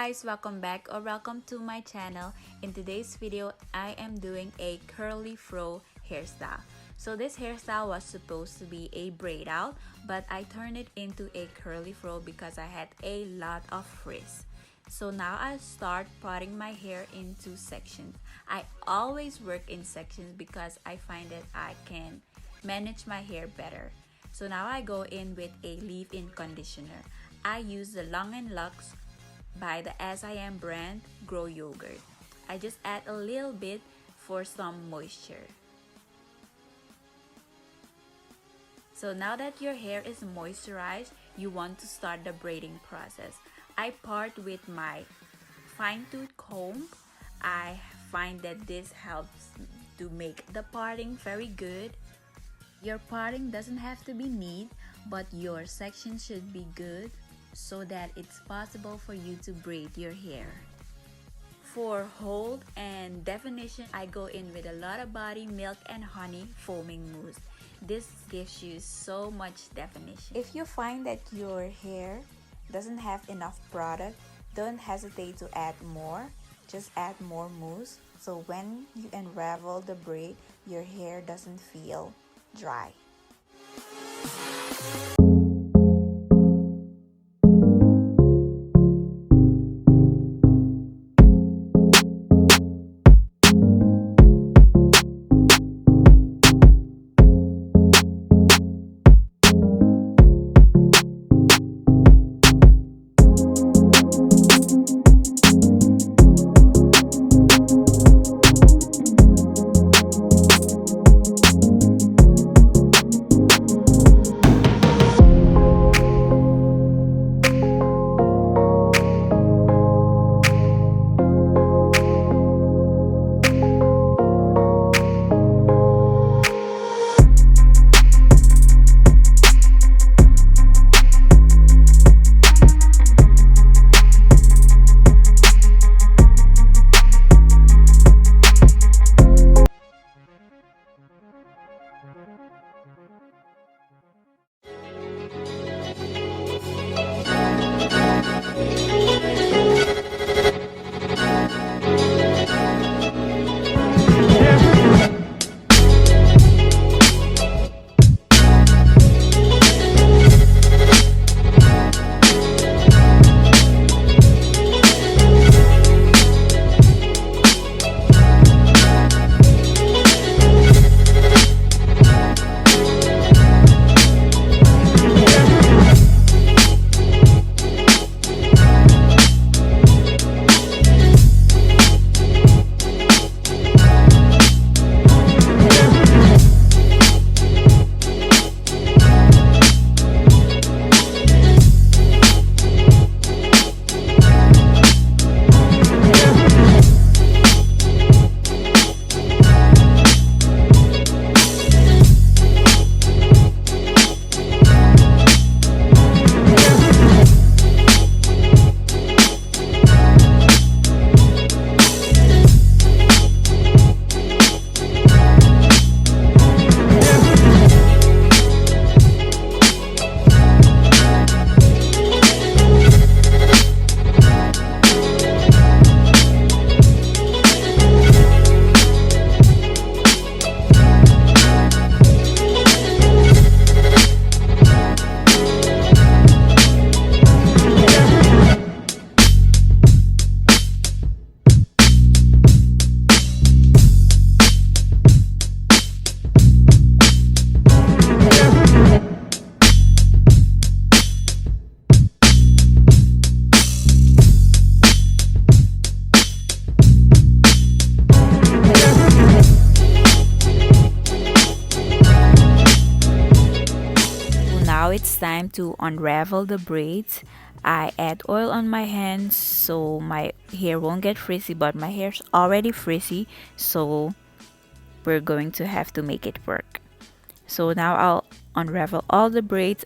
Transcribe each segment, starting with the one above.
guys, welcome back or welcome to my channel. In today's video, I am doing a curly fro hairstyle. So this hairstyle was supposed to be a braid out, but I turned it into a curly fro because I had a lot of frizz. So now I start parting my hair into sections. I always work in sections because I find that I can manage my hair better. So now I go in with a leave-in conditioner. I use the Long & Lux by the SIM brand Grow Yogurt. I just add a little bit for some moisture. So now that your hair is moisturized, you want to start the braiding process. I part with my fine-tooth comb. I find that this helps to make the parting very good. Your parting doesn't have to be neat, but your section should be good so that it's possible for you to braid your hair. For hold and definition, I go in with a lot of body milk and honey foaming mousse. This gives you so much definition. If you find that your hair doesn't have enough product, don't hesitate to add more. Just add more mousse so when you unravel the braid, your hair doesn't feel dry. Now it's time to unravel the braids. I add oil on my hands so my hair won't get frizzy, but my hair's already frizzy, so we're going to have to make it work. So now I'll unravel all the braids.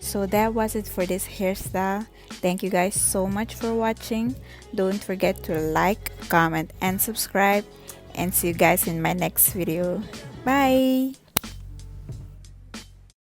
So that was it for this hairstyle. Thank you guys so much for watching. Don't forget to like, comment, and subscribe, and see you guys in my next video. Bye.